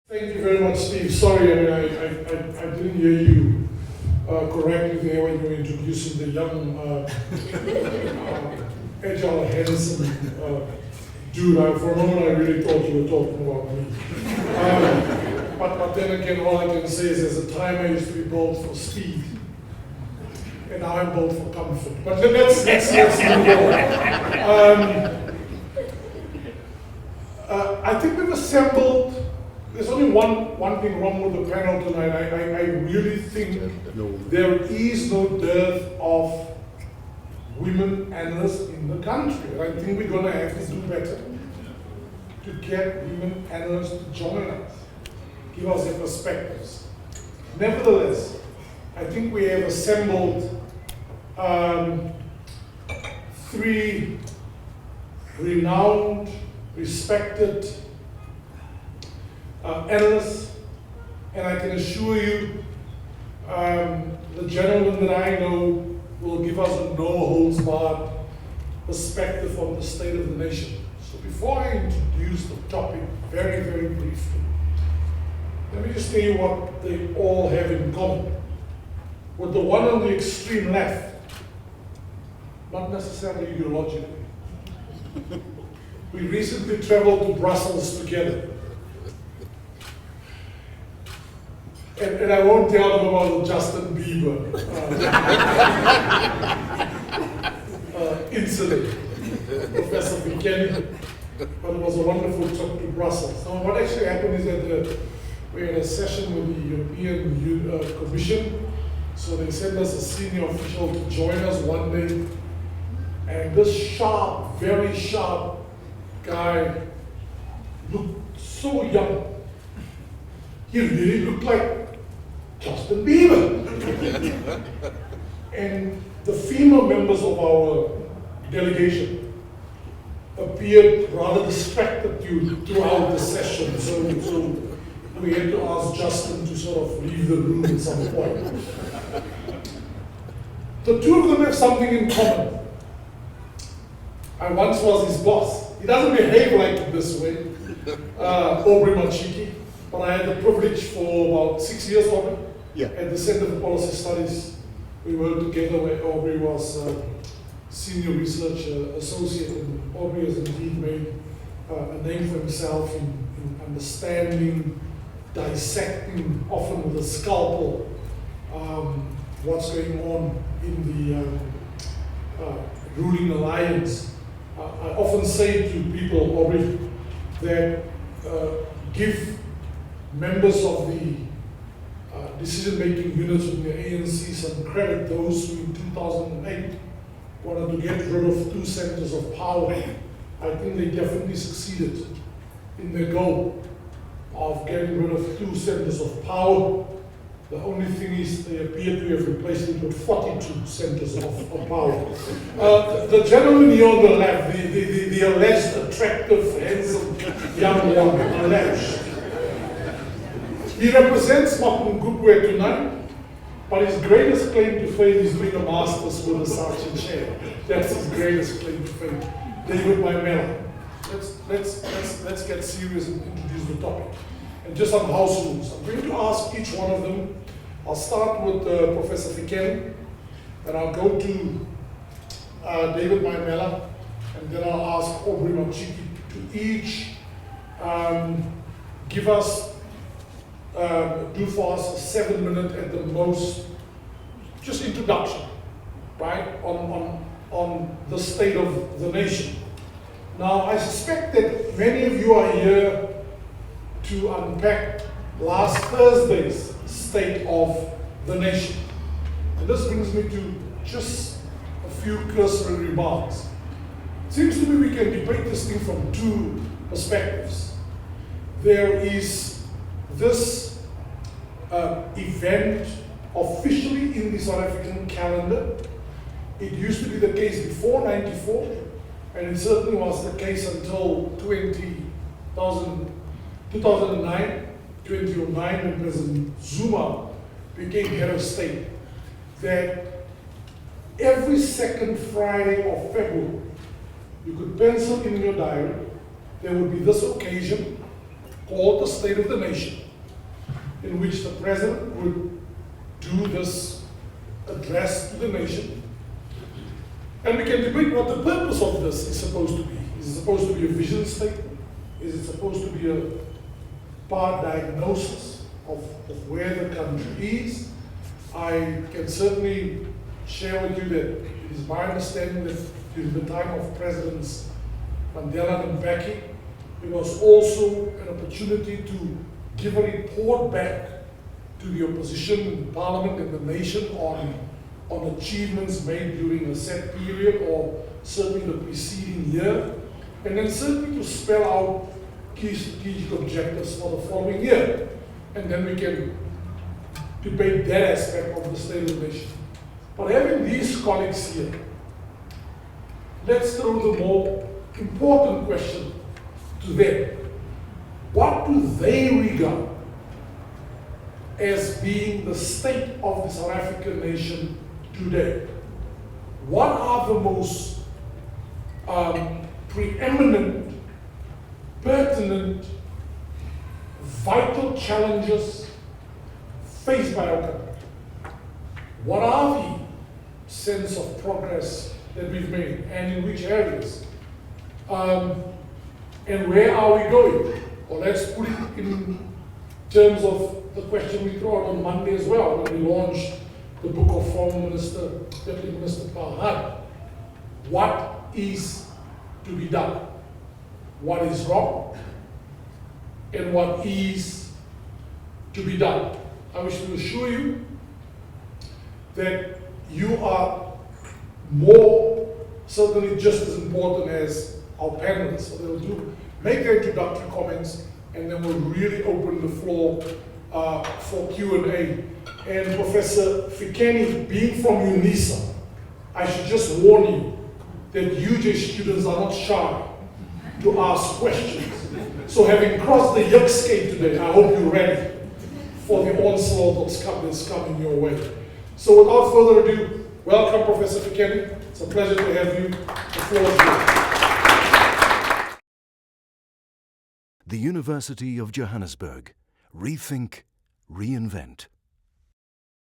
Thank you very much, Steve. Sorry, I didn't hear you correctly there when you were introducing the young, agile, handsome dude. For a moment, I really thought you were talking about me. But then again, all I can say is, as a time I used to be built for speed, and now I'm built for comfort. But let's move on. I think we've assembled. There's only one thing wrong with the panel tonight. I really think there is no dearth of women analysts in the country. I think we're going to have to do better to get women analysts to join us, give us their perspectives. Nevertheless, I think we have assembled three renowned, respected analysts, and I can assure you the gentleman that I know will give us a no-holds-barred perspective on the state of the nation. So before I introduce the topic very, very briefly, let me just tell you what they all have in common. With the one on the extreme left, not necessarily ideologically. We recently traveled to Brussels together. And I won't tell them about the Justin Bieber incident, Professor Fikeni, but it was a wonderful trip to Brussels. Now, what actually happened is that we had a session with the European Commission, so they sent us a senior official to join us one day, and this sharp, very sharp guy looked so young. He really looked like Justin Bieber. And the female members of our delegation appeared rather distracted throughout the session. So we had to ask Justin to sort of leave the room at some point. The two of them have something in common. I once was his boss. He doesn't behave like this way, Aubrey Machiki. But I had the privilege for about 6 years of it. At the Center for Policy Studies, we worked together where Aubrey was senior research associate, and Aubrey has indeed made a name for himself in understanding, dissecting, often with a scalpel, what's going on in the ruling alliance. I often say to people, Aubrey, that give members of the decision-making units in the ANC some credit. Those who in 2008 wanted to get rid of 2 centers of power, I think they definitely succeeded in their goal of getting rid of 2 centers of power. The only thing is they appear to have replaced it with 42 centers of power. The gentleman here on the left, the alleged attractive, handsome young one, alleged. He represents Mapungubwe tonight, but his greatest claim to fame is doing a master's with the SARCHI Chair. That's his greatest claim to fame. David Maimela. Let's get serious and introduce the topic. And just some house rules. I'm going to ask each one of them. I'll start with Professor Fikeni, and I'll go to David Maimela, and then I'll ask Aubrey Machiki to each give us do for us a 7-minute at the most, just introduction, right, on the state of the nation. Now, I suspect that many of you are here to unpack last Thursday's state of the nation. And this brings me to just a few cursory remarks. It seems to me we can debate this thing from 2 perspectives. There is this event officially in the South African calendar. It used to be the case before '94, and it certainly was the case until 2009, when President Zuma became head of state, that every second Friday of February, you could pencil in your diary, there would be this occasion called the State of the Nation, in which the President would do this address to the nation. And we can debate what the purpose of this is supposed to be. Is it supposed to be a vision statement? Is it supposed to be a part diagnosis of where the country is? I can certainly share with you that it is my understanding that during the time of Presidents Mandela and Mbeki, it was also an opportunity to give a report back to the opposition in Parliament and the nation on achievements made during a set period or certainly the preceding year, and then certainly to spell out key strategic objectives for the following year. And then we can debate that aspect of the State of the Nation. But having these colleagues here, let's throw the more important question to them. What do they regard as being the state of the South African nation today? What are the most preeminent, pertinent, vital challenges faced by our country? What are the sense of progress that we've made, and in which areas? And where are we going? Or let's put it in terms of the question we threw out on Monday as well, when we launched the book of former Deputy Minister Paul. What is to be done? What is wrong? And what is to be done? I wish to assure you that you are certainly just as important as our panelists. So they'll make their introductory comments, and then we'll really open the floor for Q&A. And Professor Fikeni, being from UNISA, I should just warn you that UJ students are not shy to ask questions. So having crossed the yuck skate today, I hope you're ready for the onslaught that's coming your way. So without further ado, welcome Professor Fikeni. It's a pleasure to have you. The floor is yours. The University of Johannesburg. Rethink, reinvent.